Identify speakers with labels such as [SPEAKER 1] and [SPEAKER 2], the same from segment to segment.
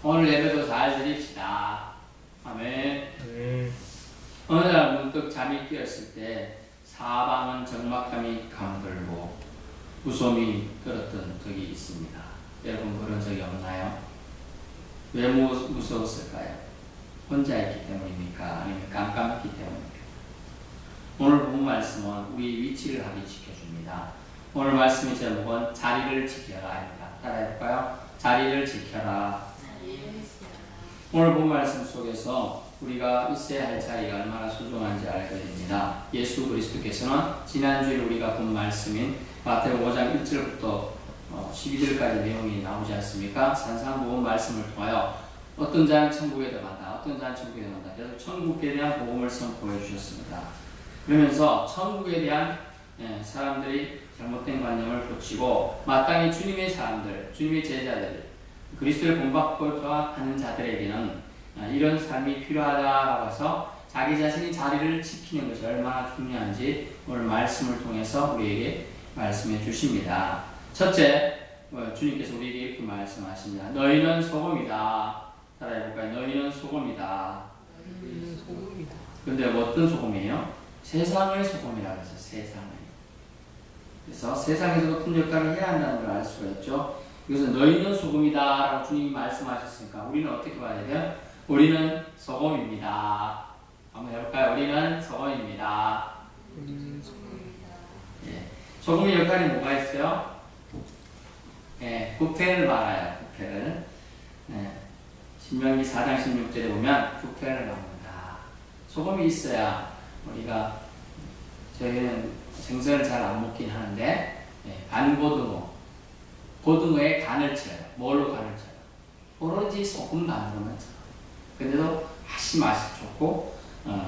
[SPEAKER 1] 오늘 예배도 잘 드립시다. 아멘. 어느 날 문득 잠이 깨었을 때 사방은 적막감이 감돌고 무서움이 들었던 적이 있습니다. 여러분 그런 적이 없나요? 왜 무서웠을까요? 혼자 있기 때문입니까? 아니면 깜깜했기 때문입니까? 오늘 본 말씀은 우리 위치를 확인시켜줍니다. 오늘 말씀의 제목은 자리를 지켜라입니다. 따라해볼까요? 자리를 지켜라. 오늘 본 말씀 속에서 우리가 있어야 할 자리가 얼마나 소중한지 알게 됩니다. 예수 그리스도께서는 지난주에 우리가 본 말씀인 마태복음 5장 1절부터 12절까지 내용이 나오지 않습니까? 산상복음 말씀을 통하여 어떤 자는 천국에 들어간다, 어떤 자는 천국에 들어간다. 그래서 천국에 대한 복음을 선포해 주셨습니다. 그러면서 천국에 대한 사람들이 잘못된 관념을 고치고 마땅히 주님의 사람들, 주님의 제자들, 그리스도를 본받고자 하는 자들에게는 이런 삶이 필요하다라고 해서 자기 자신이 자리를 지키는 것이 얼마나 중요한지 오늘 말씀을 통해서 우리에게 말씀해 주십니다. 첫째, 주님께서 우리에게 이렇게 말씀하십니다. 너희는 소금이다. 따라해볼까요? 너희는 소금이다. 그런데 어떤 소금이에요? 세상의 소금이라고 해서 세상의. 그래서 세상에서도 큰 역할을 해야 한다는 걸 알 수가 있죠. 그래서 너희는 소금이다 라고 주님이 말씀하셨으니까 우리는 어떻게 봐야 돼요? 우리는 소금입니다. 한번 해볼까요? 우리는 소금입니다. 예. 소금의 역할이 뭐가 있어요? 예, 부패를 말아요. 부패를. 예. 신명기 4장 16절에 보면 부패를 막는다. 소금이 있어야 우리가 저희는 생선을 잘 안 먹긴 하는데 고등어에 간을 쳐요. 뭘로 간을 쳐요? 오로지 소금 간으로만 쳐요. 근데도 맛이 좋고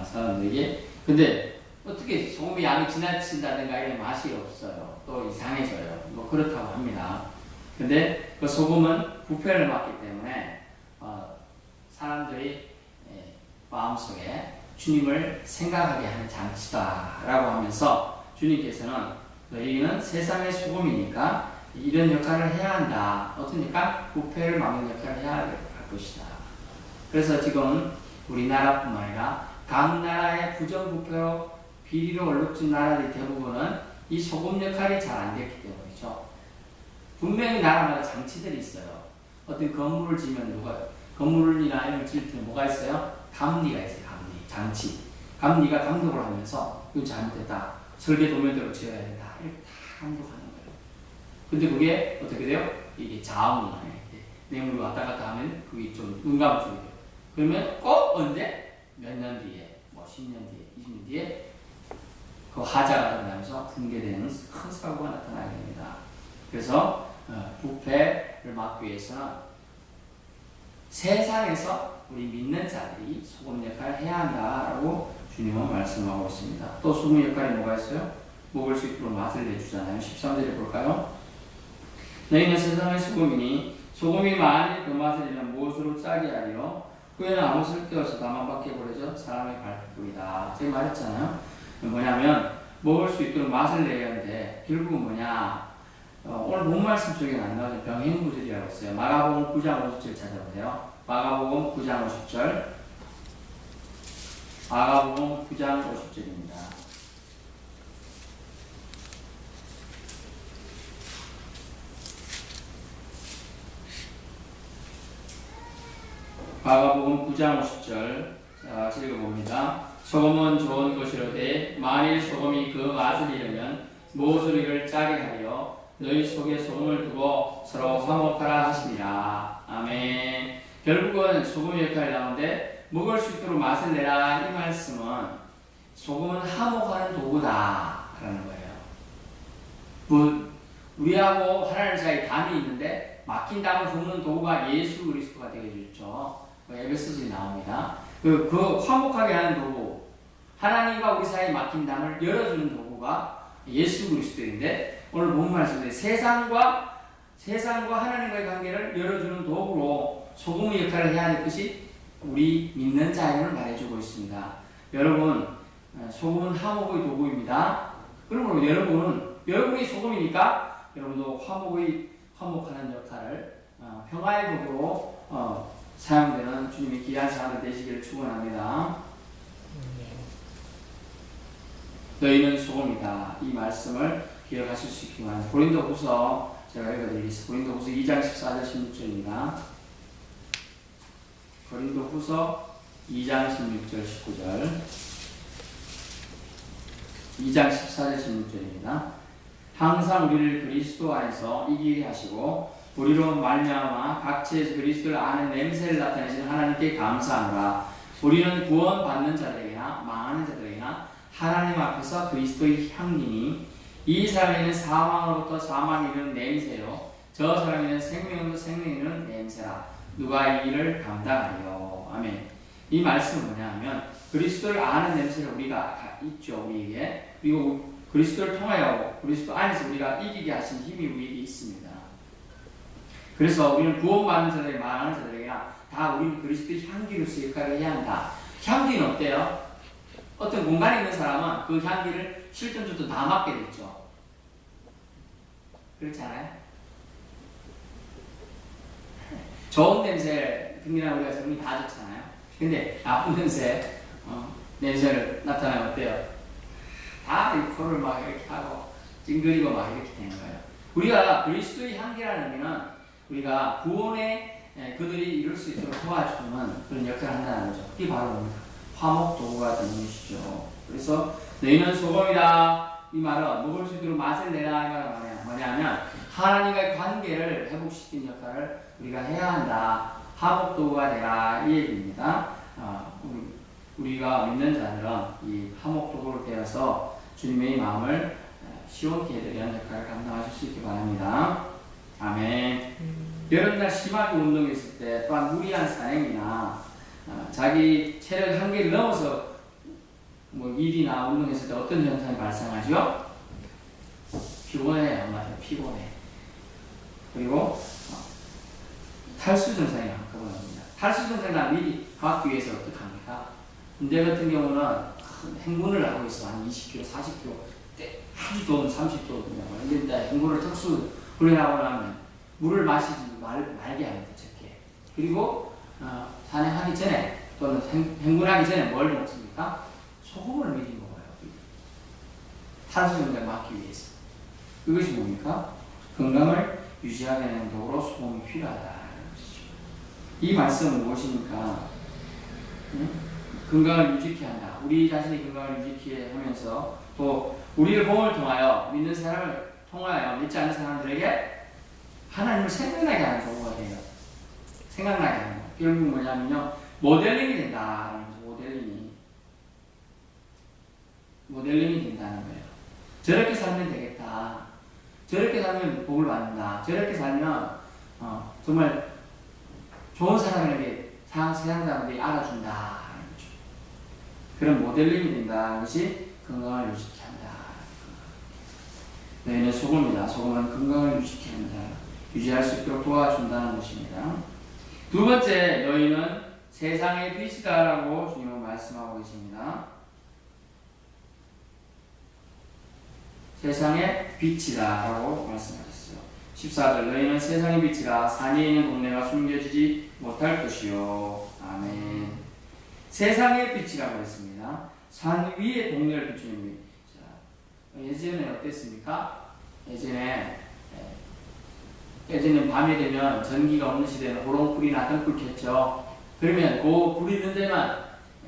[SPEAKER 1] 사람들에게 근데 어떻게 소금의 양이 지나친다든가 이런 맛이 없어요. 또 이상해져요. 뭐 그렇다고 합니다. 근데 그 소금은 부패를 막기 때문에 사람들이 마음속에 주님을 생각하게 하는 장치다라고 하면서 주님께서는 너희는 세상의 소금이니까 이런 역할을 해야 한다. 어떤 역할? 부패를 막는 역할을 해야 할 것이다. 그래서 지금 우리나라뿐만 아니라 각 나라의 부정부패로 비리로 얼룩진 나라들이 대부분은 이 소금 역할이 잘 안 됐기 때문이죠. 분명히 나라마다 장치들이 있어요. 어떤 건물을 지으면 건물이나 이런 걸 지을 때 뭐가 있어요? 감리가 있어요. 장치. 감리가 감독을 하면서 이거 잘못됐다. 설계 도면대로 지어야 된다. 이렇게 다 감독하는 거예요. 근데 그게 어떻게 돼요? 이게 자원을 뇌물이 왔다 갔다 하면 그게 좀 눈 감추게 돼요. 그러면 꼭 언제? 몇 년 뒤에, 10년 뒤에, 20년 뒤에 그 하자가 일어나면서 붕괴되는 큰 사고가 나타나게 됩니다. 그래서 부패를 막기 위해서는 세상에서 우리 믿는 자들이 소금 역할을 해야 한다라고 주님은 말씀하고 있습니다. 또 소금 역할이 뭐가 있어요? 먹을 수 있도록 맛을 내주잖아요. 13절에 볼까요? 너희는 세상의 소금이니 소금이 만일 그 맛을 내면 무엇으로 짜게 하리요? 후에는 아무 쓸데없어 다만 밖에 버려져 사람의 발톱이다. 제가 말했잖아요. 뭐냐면 먹을 수 있도록 맛을 내야 하는데 결국은 뭐냐? 오늘 본 말씀 속에 안 나오죠. 병행구절이라고 했어요. 마가복음 9장 50절 찾아보세요. 마가복음 9장 50절. 마가복음 9장 50절입니다. 마가복음 9장 50절. 자, 읽어봅니다. 소금은 좋은 것이로되 만일 소금이 그 맛을 잃으면 무엇으로 이를 짜게 하려 너희 속에 소금을 두고 서로 화목하라 하시니라. 아멘. 결국은 소금의 역할이 나오는데 먹을 수 있도록 맛을 내라. 이 말씀은 소금은 화목하는 도구다 라는 거예요. 우리하고 하나님 사이에 담이 있는데 막힌 담을 붓는 도구가 예수 그리스도가 되어주죠. 에베소서에 나옵니다. 그 화목하게 하는 도구, 하나님과 우리 사이에 막힌 담을 열어주는 도구가 예수 그리스도인데 오늘 본 말씀에 세상과 하나님과의 관계를 열어주는 도구로 소금의 역할을 해야 할 것이 우리 믿는 자임을 말해주고 있습니다. 여러분, 소금은 화목의 도구입니다. 그러므로 여러분이 소금이니까 여러분도 화목하는 역할을 평화의 도구로 사용되는 주님의 귀한 사람들 되시기를 축원합니다. 너희는 소금이다. 이 말씀을 기억하실 수 있기 바랍니다. 고린도후서 제가 읽어드리겠습니다. 고린도후서 2장 14절 16절입니다. 고린도후서 2장 16절 19절 2장 14절 16절입니다. 항상 우리를 그리스도 안에서 이기게 하시고 우리로 말미암아 각처에서 그리스도를 아는 냄새를 나타내시는 하나님께 감사하노라. 우리는 구원받는 자들에게나 망하는 자들에게나 하나님 앞에서 그리스도의 향기니 이 사람에는 사망으로부터 사망이 이르는 냄새요 저 사람에는 생명으로부터 생명이 이르는 냄새라. 누가 이 일을 감당하리요. 아멘. 이 말씀은 뭐냐 하면 그리스도를 아는 냄새가 우리가 있죠. 우리에게. 그리고 그리스도를 통하여 그리스도 안에서 우리가 이기게 하신 힘이 우리에게 있습니다. 그래서 우리는 구원받는 자들에게 말하는 자들에게나 다 우리는 그리스도의 향기로서 역할을 해야 한다. 향기는 어때요? 어떤 공간에 있는 사람은 그 향기를 실전주도 다 맡게 됐죠. 그렇지 않아요? 좋은 냄새 등이나 우리가 정리 다 좋잖아요. 근데 나쁜 냄새를 나타나면 어때요? 다 이 코를 막 이렇게 하고 찡그리고 막 이렇게 되는 거예요. 우리가 그리스도의 향기라는 의미는 우리가 구원에 그들이 이룰 수 있도록 도와주는 그런 역할을 한다는 거죠. 그게 바로 화목 도구가 되는 것이죠. 그래서 너희는 소금이다. 이 말은 먹을 수 있도록 맛을 내라. 이 말은 뭐냐면 하나님과의 관계를 회복시키는 역할을 우리가 해야 한다. 화목 도구가 되라. 이 얘기입니다. 우리가 믿는 자들은 이 화목 도구로 되어서 주님의 마음을 시원케 해드리는 역할을 감당하실 수 있기 바랍니다. 아멘. 여름날 심하게 운동했을 때 또한 무리한 산행이나 자기 체력 한계를 넘어서 일이나 운동했을 때 어떤 현상이 발생하죠? 피곤해요. 맞아요. 피곤해. 그리고 탈수 증상이 한꺼번에 옵니다. 탈수 증상을 미리 막기 위해서 어떻게 합니까? 군대 같은 경우는 행군을 하고 있어. 한 20km, 40km, 아주 더운 30도 근데 행군을 특수 훈련하고 나면 물을 마시지 말게 합니다. 적게. 그리고 산행하기 전에 또는 행군하기 전에 뭘 먹습니까? 소금을 미리 먹어요. 탈수 증상을 막기 위해서. 그것이 뭡니까? 건강을 유지하게 하는 도구로 소금이 필요하다는 것이죠. 이 말씀은 무엇입니까? 건강을 유지케 한다. 우리 자신의 건강을 유지케 하면서 또 우리를 복음을 통하여 믿는 사람을 통하여 믿지 않는 사람들에게 하나님을 생각나게 하는 도구가 돼요. 생각나게 하는 거. 결국 뭐냐면요. 모델링이 된다. 모델링이 된다는 거예요. 저렇게 살면 되겠다. 저렇게 살면 복을 받는다. 저렇게 살면 정말 좋은 사람에게 세상 사람들이 알아준다. 그런 모델링이 된다. 것이 건강을 유지케 한다. 너희는 소금이다. 소금은 건강을 유지케 한다. 유지할 수 있도록 도와준다는 것입니다. 두 번째, 너희는 세상의 빛이다 라고 주님은 말씀하고 계십니다. 세상의 빛이다 라고 말씀하셨어요. 14절 너희는 세상의 빛이라 산에 있는 동네가 숨겨지지 못할 것이요. 아멘. 세상의 빛이라고 했습니다. 산 위의 동네를 비추는 빛. 예전에 어땠습니까? 예전에 밤이 되면 전기가 없는 시대는 호롱불이나 등불 켰죠. 그러면 그 불이 있는 데만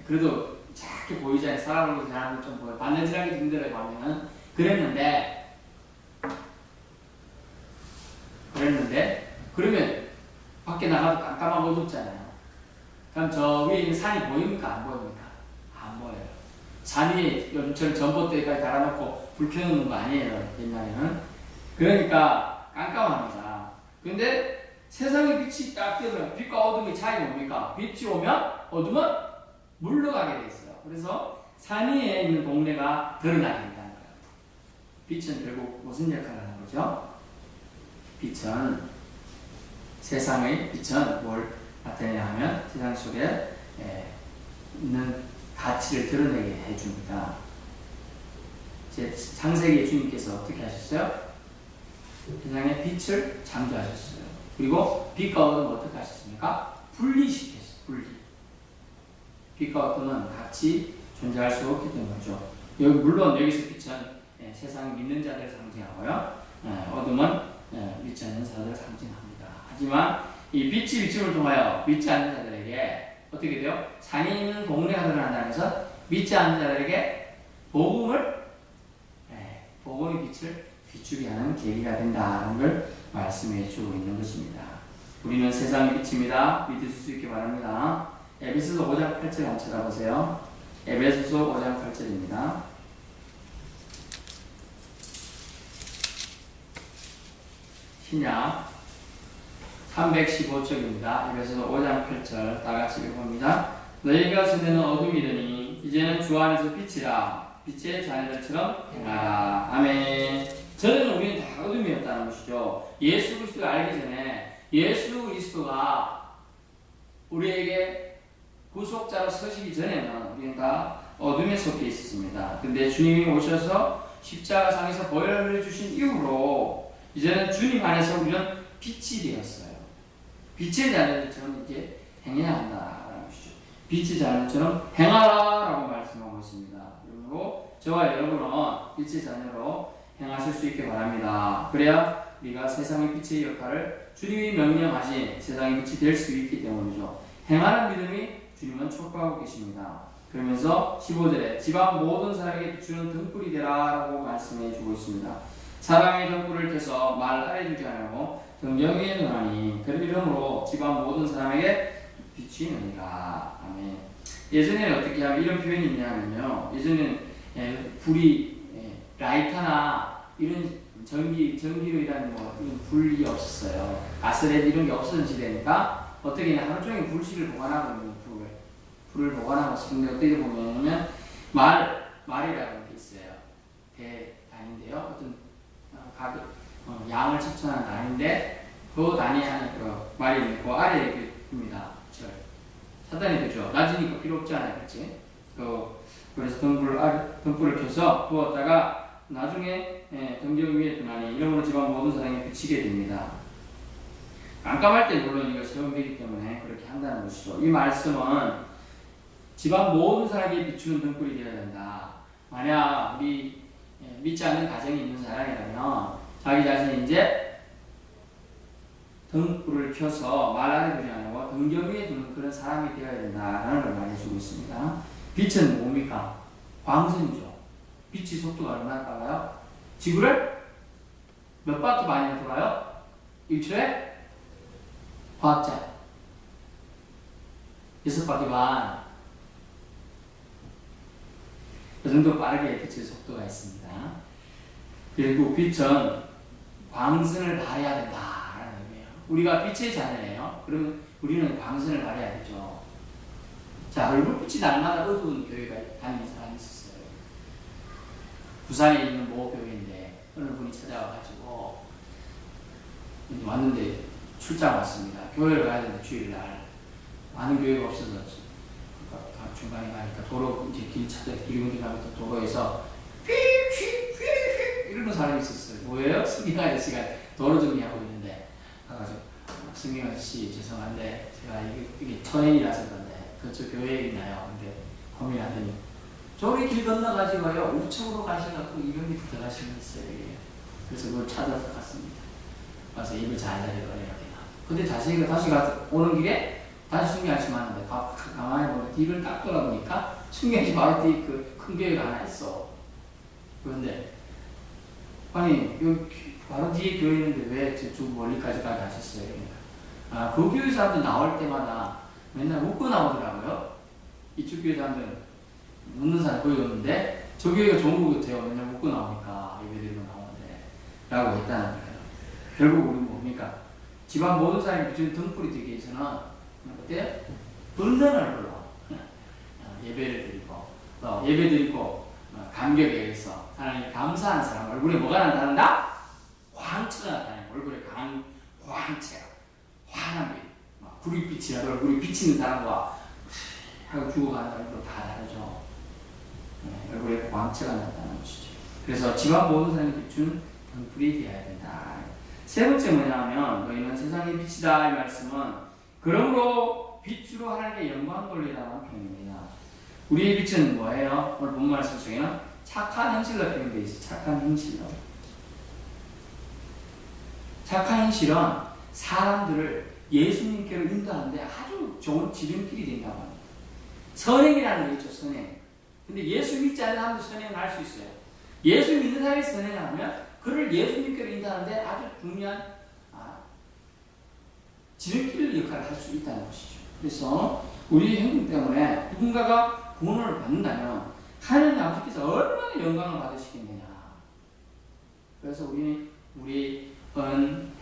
[SPEAKER 1] 그래도 작게 보이잖아요. 사람으로 사람을 좀 보여. 바느질하기 힘들어요. 밤에는. 그랬는데 그러면 밖에 나가도 깜깜하고 어둡잖아요. 그럼 저 위에 있는 산이 보입니까? 안 보입니까? 안 보여요. 산 위에 요즘처럼 전봇대까지 달아놓고 불 켜놓는 거 아니에요. 옛날에는. 그러니까 깜깜합니다. 근데 세상에 빛이 딱 뜨면 빛과 어둠의 차이가 뭡니까? 빛이 오면 어둠은 물러가게 돼 있어요. 그래서 산 위에 있는 동네가 드러나게 된다는 거예요. 빛은 결국 무슨 역할을 하는 거죠? 세상의 빛은 뭘 나타내냐 하면 세상 속에 있는 가치를 드러내게 해줍니다. 창세기에 주님께서 어떻게 하셨어요? 세상에 빛을 창조하셨어요. 그리고 빛과 어둠을 어떻게 하셨습니까? 분리시켰어. 분리. 빛과 어둠은 같이 존재할 수 없기 때문이죠. 여기 물론 여기서 빛은 세상 믿는 자들 상징하고요. 어둠은 믿지 않는 자들을 상징합니다. 하지만 이 빛이 비춤을 통하여 믿지 않는 자들에게 어떻게 돼요? 산이 있는 동네가 드러난다면서 믿지 않는 자들에게 복음의 빛을 비추게 하는 계기가 된다는 걸 말씀해 주고 있는 것입니다. 우리는 세상의 빛입니다. 믿으실 수 있기 바랍니다. 에베소서 5장 8절 한번 찾아보세요. 에베소서 5장 8절입니다. 신약 315쪽입니다. 에베소서 5장 8절 다 같이 읽어봅니다. 너희가 전에는 어둠이더니 이제는 주 안에서 빛이라 빛의 자녀들처럼 행하라. 아멘. 전에는 우리는 다 어둠이었다는 것이죠. 예수 그리스도를 알기 전에 예수 그리스도가 우리에게 구속자로 서시기 전에는 우리는 다 어둠에 속해 있었습니다. 근데 주님이 오셔서 십자가상에서 보혈을 흘려주신 이후로 이제는 주님 안에서 우리는 빛이 되었어요. 빛의 자녀들처럼 이제 행해야 한다라는 것이죠. 빛의 자녀처럼 행하라라고 말씀하고 있습니다. 그리고 저와 여러분은 빛의 자녀로 행하실 수 있게 바랍니다. 그래야 우리가 세상의 빛의 역할을 주님이 명령하신 세상의 빛이 될 수 있기 때문이죠. 행하는 믿음이 주님은 촉구하고 계십니다. 그러면서 15절에 집안 모든 사람에게 비추는 등불이 되라라고 말씀해 주고 있습니다. 사랑의 등불을 켜서 말 아래 두지 않고 등경 위에 두나니 그 이름으로 집안 모든 사람에게 비추느니라. 아멘. 예전에는 어떻게 하면 이런 표현이 있냐면요. 예전에는 불이 라이터나 이런 전기로 일하는 이런 불이 없었어요. 가스레인지 이런 게 없었던 시대니까 어떻게 하루 종일 불씨를 보관하고 있는 불을 보관하고 있는데 어떻게 보면 말이라는 게 있어요. 단인데요. 어떤 양을 측정하는 단인데 그 단위 안에 말이 있고 아래에 있습니다. 사단이 되죠. 낮으니까 필요 없지 않아요. 그렇지? 그래서 등불을 켜서 부었다가 나중에 등경 위에 두나니 이러므로 집안 모든 사람이 비치게 됩니다. 깜깜할 때 물론 이거 시험되기 때문에 그렇게 한다는 것이죠. 이 말씀은 집안 모든 사람에게 비추는 등불이 되어야 된다. 만약 우리 믿지 않는 가정이 있는 사람이라면 자기 자신이 이제 등불을 켜서 말 아래 두지 않고 등경 위에 두는 그런 사람이 되어야 된다라는 걸 말해주고 있습니다. 빛은 뭡니까? 광선이죠. 빛이 속도가 얼마나 빨라요? 지구를 몇 바퀴 많이 돌아요? 1초에 과학자 6바퀴 반. 그 정도 빠르게 빛의 속도가 있습니다. 그리고 빛은 광선을 발해야 된다라는 의미예요. 우리가 빛의 자녀예요. 그러면 우리는 광선을 발해야 되죠. 자, 얼굴빛이 날마다 어두운 교회가 다니는 사람이 있었어요. 부산에 있는 모 교회인데 어느 분이 찾아와가지고 왔는데 출장 왔습니다. 교회를 가야 되는데 주일날 많은 교회가 없어서 중간에 가니까 도로 이제 길 가면서 도로에서 휙휙휙 이러는 사람이 있었어요. 뭐예요? 승경 아저씨가 도로 정리하고 있는데 가가지고 승경 아저씨 죄송한데 제가 이게 터널이라서 그런데 그쪽 교회에 있나요? 근데 고민하더니 저기 길 건너가지고요 우측으로 가셔갖고 200m 더 가시면 있어요. 그래서 그걸 찾아서 갔습니다. 가서 입을 잘 다리고 이렇게 근데 다시 가서 오는 길에 다시 승경 아저씨 만났는데 가만히 보면 뒤를 딱 돌아보니까 승경 아저씨 바로 뒤에 그 큰 교회가 하나 있어. 그런데 아니 여기 바로 뒤에 교회 있는데 왜 저쪽 멀리까지 가셨어요? 그러니까 그 교회 사람들 나올 때마다 맨날 웃고 나오더라고요. 이쪽 교회 사람들 웃는 사람 거의 없는데 저 교회가 좋은 것 같아요. 맨날 웃고 나오니까 예배드리고 나오는데 라고 했다는 거예요. 결국 우리는 뭡니까? 집안 모든 사람이 비추는 등불이 되기 위해서는 어때요? 분단을 불러 예배 드리고 감격에 의해서 하나님 감사하는 사람 얼굴에 뭐가 나타난다? 광채가 나타나요. 얼굴에 광채가 환한 빛 구릿빛이라도 얼굴이 비치는 사람과 하고 죽어가는 얼굴 다 다르죠. 얼굴에 광채가 나타나는 것이죠. 그래서 집안 모든 사람이 비추는 등불이 되어야 된다. 세 번째 뭐냐면 너희는 세상의 빛이다 이 말씀은 그러므로 빛으로 하나님께 영광 돌리라는 표현입니다. 우리의 빛은 뭐예요? 오늘 본 말씀 중에는 착한 행실로 표현되어 있어요. 착한 행실로. 착한 행실은 사람들을 예수님께로 인도하는데 아주 좋은 지름길이 된다고 합니다. 선행이라는 게 있죠, 선행. 근데 예수 믿지 않는 사람도 선행을 할 수 있어요. 예수 믿는 사람이 선행을 하면 그를 예수님께로 인도하는데 아주 중요한 지름길 역할을 할 수 있다는 것이죠. 그래서 우리 행동 때문에 누군가가 구원을 받는다면 하나님 아버지께서 얼마나 영광을 받으시겠느냐. 그래서 우리는 우리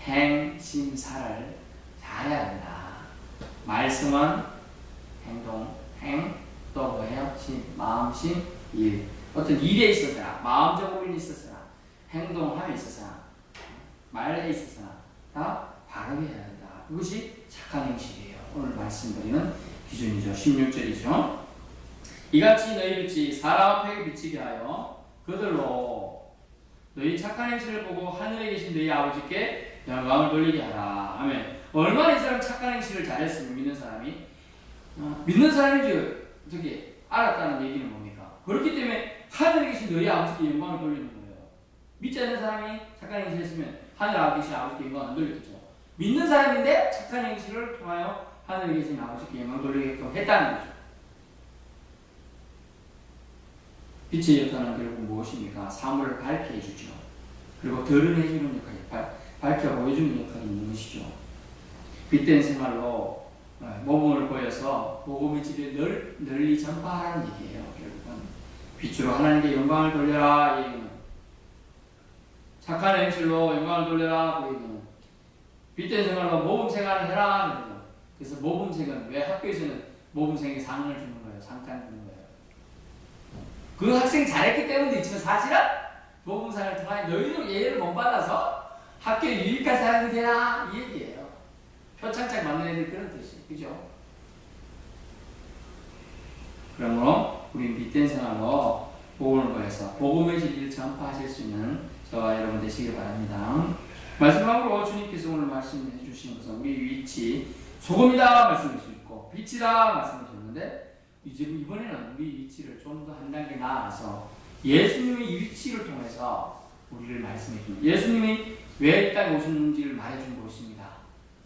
[SPEAKER 1] 은행심사를 잘해야 된다. 말씀은 행동, 또 뭐예요? 마음심, 일. 어떤 일에 있어서나 마음적으로 있어서나 행동함에 있어서나 말에 있어서나 다 바르게 해야 된다. 그것이 착한 행실이에요. 오늘 말씀드리는 기준이죠. 16절이죠. 이같이 너희 빛이 사람 앞에 비치게 하여 그들로 너희 착한 행실을 보고 하늘에 계신 너희 아버지께 영광을 돌리게 하라. 아멘. 얼마나 이 사람 착한 행실을 잘했으면 믿는 사람이 믿는 사람이 저기 알았다는 얘기는 뭡니까? 그렇기 때문에 하늘에 계신 너희 아버지께 영광을 돌리는 거예요. 믿지 않는 사람이 착한 행실을 했으면 하늘 아버지 아버지께 영광을 안 돌리겠죠. 믿는 사람인데 착한 행실을 통하여 하늘에 계신 아버지께 영광 돌리게끔 했다는 거죠. 빛의 역할은 결국 무엇입니까? 사물을 밝게 해주죠. 그리고 드러내주는 역할이, 밝혀 보여주는 역할이 있는 것이죠. 빛된 생활로 모범을 보여서 복음의 진리를 널리 전파하라는 얘기예요. 결국은 빛으로 하나님께 영광을 돌려라 이 얘기는, 착한 행실로 영광을 돌려라 그 얘기는, 빛된 생활로 모범생활을 해라. 그래서 모범생은 왜 학교에서는 모범생에게 상을 주는 거예요? 상장 주는 거예요. 그 학생 잘했기 때문도 있지만 사실은 모범생활을 통하여 너희도 예를 못 받아서 학교에 유익한 사람이 되라 이 얘기예요. 표창장 받는 애들 그런 뜻이, 그죠? 그러므로 우리 빛된 생활로 복음을 보여서 복음의 진리를 전파하실 수 있는 저와 여러분 되시길 바랍니다. 마지막으로 주님께서 오늘 말씀해 주신 것은 우리 위치, 소금이다 말씀해 주셨고 빛이다 말씀해 주셨는데 이제 이번에는 우리 위치를 좀 더 한 단계 나아가서 예수님의 위치를 통해서 우리를 말씀해 줍니다. 예수님이 왜 이 땅에 오셨는지를 말해준 것입니다.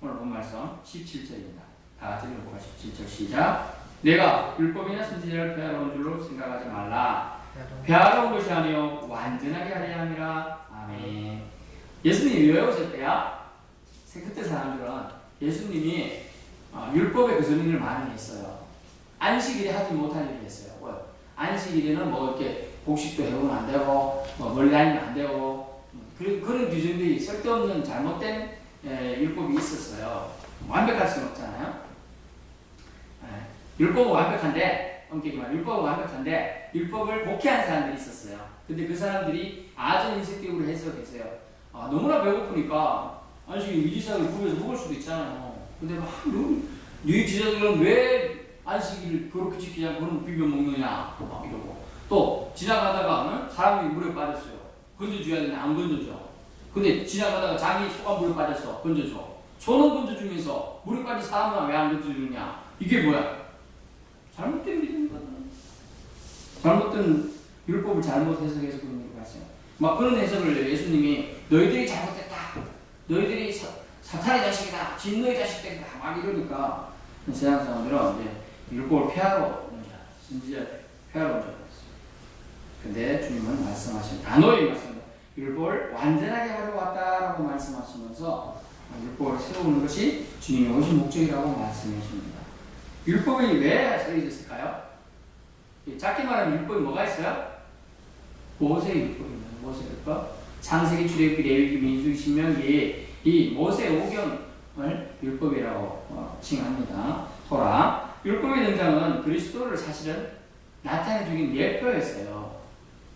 [SPEAKER 1] 오늘 본 말씀 17절입니다. 다 같이 읽어보자. 17절 시작. 내가 율법이나 선지자를 폐하러 온 줄로 생각하지 말라. 폐하러 온 것이 아니요 완전하게 하려 함이라. 아멘. 예수님이 왜 오셨대요? 그때 사람들은 예수님이 율법의 거스름을 많이 했어요. 안식일에 하지 못할 일을 했어요. 안식일에는 뭐 이렇게 곡식도 해보면 안 되고, 뭐 멀리 다니면 안 되고, 그런 규정들이 쓸데없는 잘못된 율법이 있었어요. 완벽할 수는 없잖아요. 율법은 완벽한데, 엄격히 말하면 율법은 완벽한데, 율법을 곡해한 사람들이 있었어요. 근데 그 사람들이 아주 인식적으로 해석했어요. 너무나 배고프니까 안식일 위지상을 구해서 먹을 수도 있잖아요. 근데 막 너희 지자들은 왜 안식일을 그렇게 지키지 않고 그런 비벼 먹느냐 이러고, 또 지나가다가 사람이 물에 빠졌어요. 건져줘야 되는데 안 건져줘. 근데 지나가다가 자기 소가 물에 빠졌어. 건져줘. 소는 건져주면서 물에 빠진 사람은 왜 안 건져주느냐. 이게 뭐야? 잘못된 믿음이거든. 잘못된 율법을 잘못 해석해서 그런 얘기가 있어요. 막 그런 해석을 예수님이 너희들이 잘못했다. 너희들이 사탄의 자식이다. 진노의 자식들이다. 막 이러니까 세상 사람들은 이제 율법을 폐하러 온 자, 선지자 폐하러 온 자였어요. 근데 주님은 말씀하신 단호히 말씀합니다. 율법을 완전하게 하려고 왔다라고 말씀하시면서 율법을 세우는 것이 주님이 오신 목적이라고 말씀해 주십니다. 율법이 왜 쓰여졌을까요? 짧게 말하면 율법이 뭐가 있어요? 모세의 율법입니다. 모세의 율법. 창세기, 출애굽기, 레위기, 민수기, 신명기 이 모세 오경을 율법이라고 칭합니다. 토라. 율법의 등장은 그리스도를 사실은 나타내주긴 예표였어요.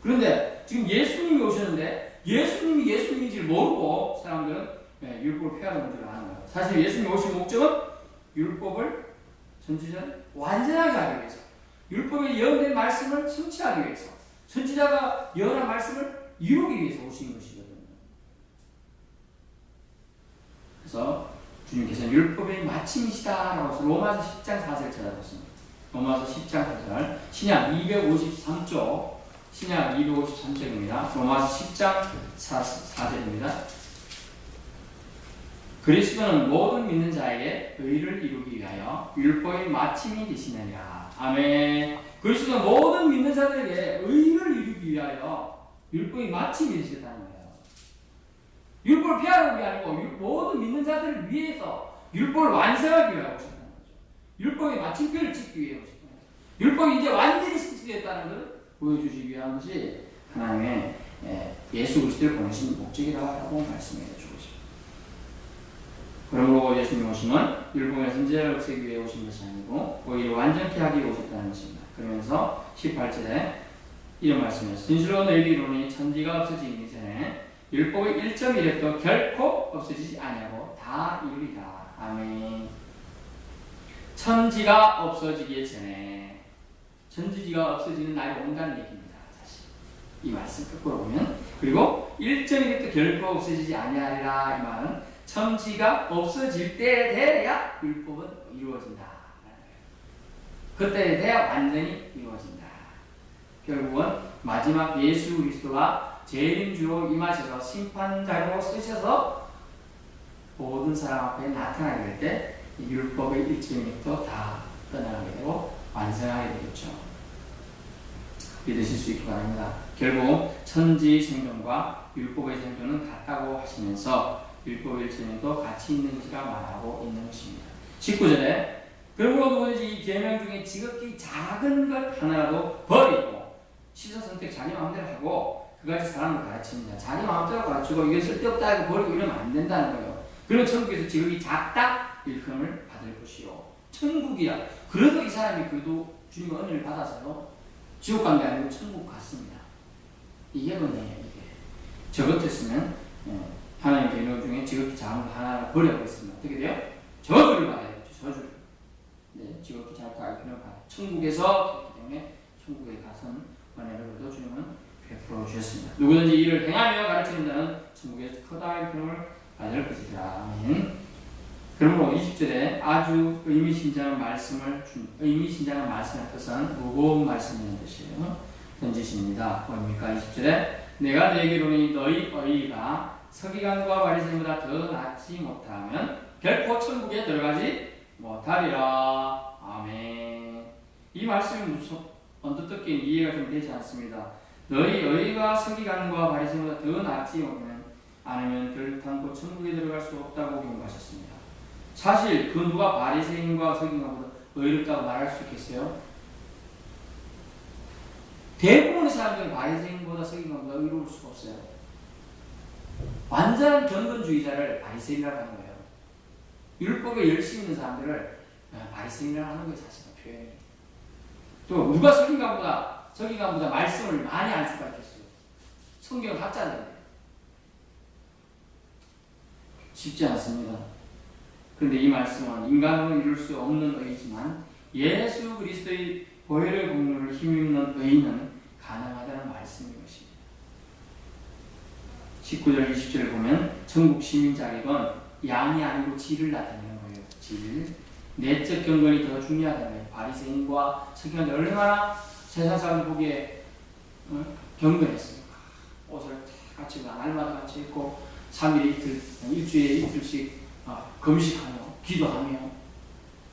[SPEAKER 1] 그런데 지금 예수님이 오셨는데 예수님이 예수님인지를 모르고 사람들은 율법을 폐하는 줄 아는 거예요. 사실 예수님이 오신 목적은 율법을 선지자는 완전하게 하기 위해서, 율법에 예언된 말씀을 성취하기 위해서, 선지자가 예언한 말씀을 이루기 위해서 오신 것이거든요. 그래서 주님께서는 율법의 마침이시다라고 해서 로마서 10장 4절 찾아봤습니다. 로마서 10장 4절 신약 253쪽 신약 253쪽입니다. 로마서 10장 4절입니다. 그리스도는 모든 믿는 자에게 의를 이루기 위하여 율법의 마침이 되시느니라. 아멘. 그리스도는 모든 믿는 자들에게 의를 이루기 위하여 율법의 마침이 되시다는 거예요. 율법을 피하는 게 아니고 모든 믿는 자들을 위해서 율법을 완성하기 위해 오셨다는 거죠. 율법의 마침표를 찍기 위해 오셨다는 거죠. 율법이 이제 완전히 성취되었다는 것을 보여주시기 위한 것이 하나님의 예수 그리스도를 보내신 목적이라고 말씀해 주고 싶습니다. 그러므로 예수님 오심은 율법의 선제를 없애기 위해 오신 것이 아니고 오히려 완전케 하기 위해 오셨다는 것입니다. 그러면서 18절에 이런 말씀이었습니다. 진실로 너희에게 이르노니 천지가 없어지기 전에 율법의 1.1획도 결코 없어지지 아니하고 다 이루리라. 아멘. 천지가 없어지기 전에 천지가 없어지는 날이 온다는 얘기입니다. 사실 이 말씀 거꾸로 보면 그리고 1.1획도 결코 없어지지 아니하리라 이 말은 천지가 없어질 때에 돼야 율법은 이루어진다. 그때에 돼야 완전히 이루어진다. 결국은 마지막 예수 그리스도가 재림주로 임하셔서 심판자로 서셔서 모든 사람 앞에 나타나게 될 때 율법의 1.1획도 다 떠나가게 되고 완성하게 되겠죠. 믿으실 수 있기 바랍니다. 결국 천지 생존과 율법의 생존은 같다고 하시면서 율법의 1.1획도 같이 있는 것이라 말하고 있는 것입니다. 19절에 그러므로 누구든지 이 계명 중에 지극히 작은 것 하나라도 버리고 시선 선택 자기 마음대로 하고 그같이 사람을 가르칩니다. 자기 마음대로 가르치고 이게 쓸데없다 하고 버리고 이러면 안 된다는 거예요. 그런 천국에서 지극히 작다 일컬음을 받을 것이요. 천국이야. 그래도 이 사람이 그래도 주님의 은혜를 받아서요. 지옥 간 게 아니고 천국 갔습니다. 이게 뭐냐면 이게. 저 같았으면 하나님 계명 중에 지극히 작은 거 하나 버려버렸습니다. 어떻게 돼요? 저주를 받아야겠죠. 저주를. 네, 지극히 작다 일컬음을 받아. 천국에서 그렇기 때문에 천국에 가서는 은혜를 얻어 주님은 베풀어 주셨습니다. 누구든지 이를 행하며 가르치는 자는 천국에서 커다란 표를 받을 것이라. 아멘. 그러므로 20절에 아주 의미심장한 말씀을 뜻은 무거운 말씀이라는 뜻이에요. 던지십니다. 뭡니까? 20절에 내가 너에게 이르노니 너희 의의가 서기관과 바리새인보다 더 낫지 못하면 결코 천국에 들어가지 못하리라. 아멘. 이 말씀이 언뜻 듣기엔 이해가 좀 되지 않습니다. 너희 의의가 서기관과 바리새인보다 더 낫지 않으면 결단코 천국에 들어갈 수 없다고 경고하셨습니다. 사실 그 누가 바리새인과 서기관보다 의롭다고 말할 수 있겠어요? 대부분의 사람들은 바리새인보다 서기관보다 의로울 수가 없어요. 완전한 경건주의자를 바리새인이라고 하는 거예요. 율법에 열심히 있는 사람들을 바리새인이라고 하는 거예요. 사실은 표현이. 또 누가 서기관보다 말씀을 많이 알 수가 있겠어요. 성경 학자들인데 쉽지 않습니다. 그런데 이 말씀은 인간으로 이룰 수 없는 의지만 예수 그리스도의 보혈의 공로를 힘입는 의는 가능하다는 말씀인 것입니다. 19절 20절을 보면 천국 시민 자격은 양이 아니고 질을 나타내는 거예요. 질. 내적 경건이 더 중요하다는 거예요. 바리새인과 서기관이 얼마나 세상 사람 보기에 경건했습니까? 옷을 같이 날마다 같이 입고 3일 이틀, 일주일에 이틀씩 금식하며 기도하며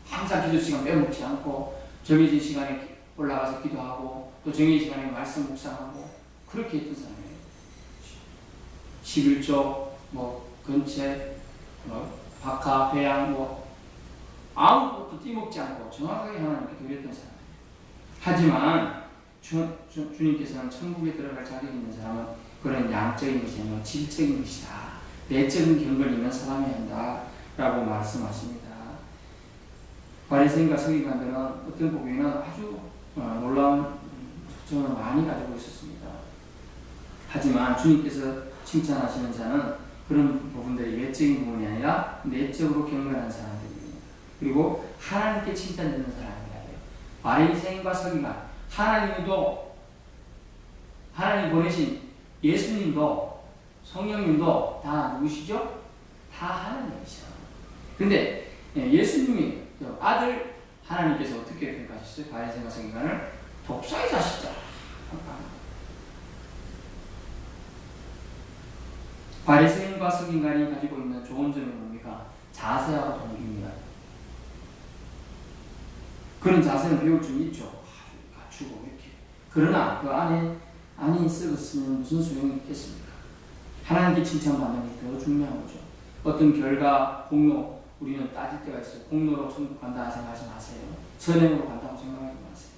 [SPEAKER 1] 항상 기도 시간 빼먹지 않고 정해진 시간에 올라가서 기도하고 또 정해진 시간에 말씀 묵상하고 그렇게 했던 사람이에요. 11조, 근체, 박하, 회양, 아무것도 띠먹지 않고 정확하게 하나님께 드렸던 사람이에요. 하지만 주님께서는 천국에 들어갈 자격이 있는 사람은 그런 양적인 것이 아니라 질적인 것이다. 내적인 경건이 있는 사람이 한다. 라고 말씀하십니다. 바리새인과 서기관들은 어떤 보기에는 아주 놀라운 특징을 많이 가지고 있었습니다. 하지만 주님께서 칭찬하시는 자는 그런 부분들이 외적인 부분이 아니라 내적으로 경건한 사람들입니다. 그리고 하나님께 칭찬되는 사람이라 해요. 바리새인과 서기관, 하나님 보내신 예수님도 성령님도 다 누구시죠? 다 하나님이시죠. 근데 예수님이 아들 하나님께서 어떻게 평가하셨어요? 바리새인과 서기관을 독사의 자식들. 바리새인과 서기관이 가지고 있는 좋은 점이 뭡니까? 자세하고 동기입니다. 그런 자세는 배울 줄 있죠. 갖추고 이렇게. 그러나 그 안에 썩었으면 무슨 소용이 있겠습니까? 하나님께 칭찬받는 게 더 중요한 거죠. 어떤 결과, 공로, 우리는 따질 때가 있어요. 공로로 천국 간다 생각하지 마세요. 선행으로 간다고 생각하지 마세요.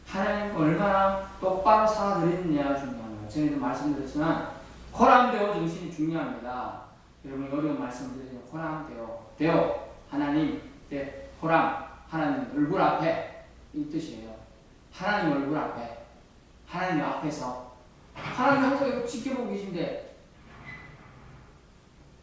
[SPEAKER 1] 하나님 얼마나 똑바로 살아드렸느냐가 중요한 거예요. 전에도 말씀드렸지만 호람되어 정신이 중요합니다. 여러분이 어려운 말씀 드리면 호람되어 하나님 대 호람 하나님 얼굴 앞에 이 뜻이에요. 하나님 얼굴 앞에 하나님 앞에서 하나님 항상 이거 지켜보고 계신데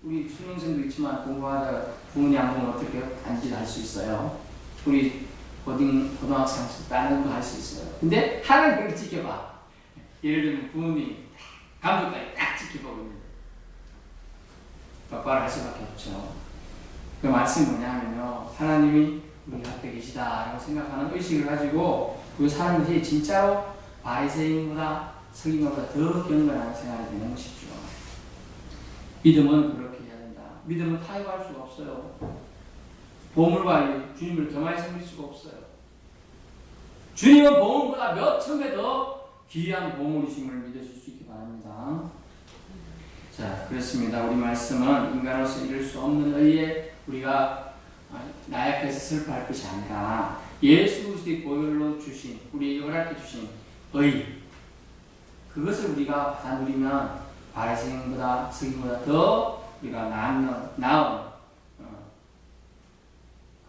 [SPEAKER 1] 우리 수능생도 있지만 공부하다가 부모님 안 보면 어떻게 단지 할 수 있어요. 우리 고등학생도 다른 거 할 수 있어요. 근데 하나님 그렇게 지켜봐. 예를 들면 부모님 감독까지 딱 지켜보고 있는데 똑바로 할 수밖에 없죠. 그 말씀이 뭐냐면요. 하나님이 우리 앞에 계시다라고 생각하는 의식을 가지고 그 사는 것이 진짜로 바리새인보다 서기관보다 더 경건한 생활이 되는 것이죠. 믿음은 그렇게 해야 된다. 믿음은 타협할 수가 없어요. 보물과 주님을 겸하여 섬길 수가 없어요. 주님은 보물보다 몇 첨에 더 귀한 보물이심을 믿으실 수 있기 바랍니다. 자, 그렇습니다. 우리 말씀은 인간으로서 이룰 수 없는 의에 우리가 나약해서 슬퍼할 것이 아니라 예수 그리스도의 보혈로 주신 우리 허락해 주신 의 그것을 우리가 받아 누리면 바리새인보다 서기관보다 더 우리가 나은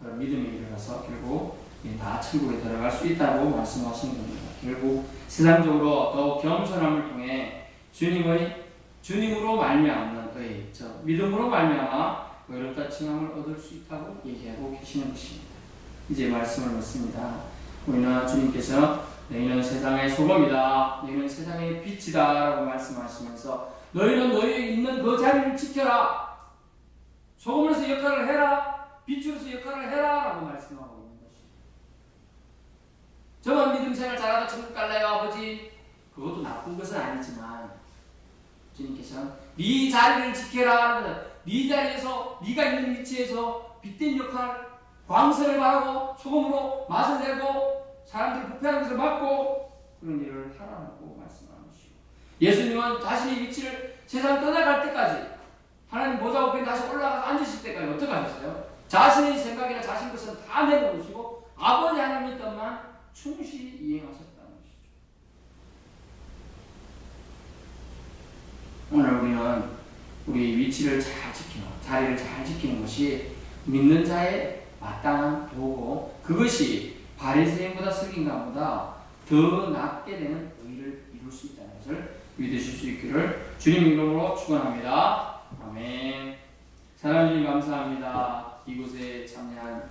[SPEAKER 1] 그런 믿음에 이르러서 결국 다 천국에 들어갈 수 있다고 말씀하시는 겁니다. 결국 세상적으로 더욱 겸손함을 통해 주님으로 말미암는 의, 믿음으로 말미암아 의롭다 칭함을 얻을 수 있다고 얘기하고 계시는 것입니다. 이제 말씀을 맺습니다. 우리는 주님께서 너희는 세상의 소금이다, 너희는 세상의 빛이다 라고 말씀하시면서 너희는 너희에 있는 그 자리를 지켜라, 소금으로서 역할을 해라, 빛으로서 역할을 해라 라고 말씀하고 있는 것입니다. 저만 믿음 생활 잘하다 천국 갈래요 아버지? 그것도 나쁜 것은 아니지만 주님께서는 네 자리를 지켜라, 네 자리에서 네가 있는 위치에서 빛된 역할, 광선을 바라고 소금으로 맛을 내고 사람들 부패하는 것을 막고 그런 일을 하라고 말씀하는 것이고, 예수님은 자신의 위치를 세상 떠나갈 때까지 하나님 보좌 앞에 다시 올라가서 앉으실 때까지 어떻게 하셨어요? 자신의 생각이나 자신 것은 다 내려놓으시고 아버지 하나님의 뜻만 충실히 이행하셨다는 것이죠. 오늘 우리는 우리 위치를 잘 지키는, 자리를 잘 지키는 것이 믿는 자의 마땅한 도고, 그것이 바리새인보다 서기관보다 더 낫게 되는 의를 이룰 수 있다는 것을 믿으실 수 있기를 주님 이름으로 축원합니다. 아멘. 사랑하는 주님 감사합니다. 이곳에 참여한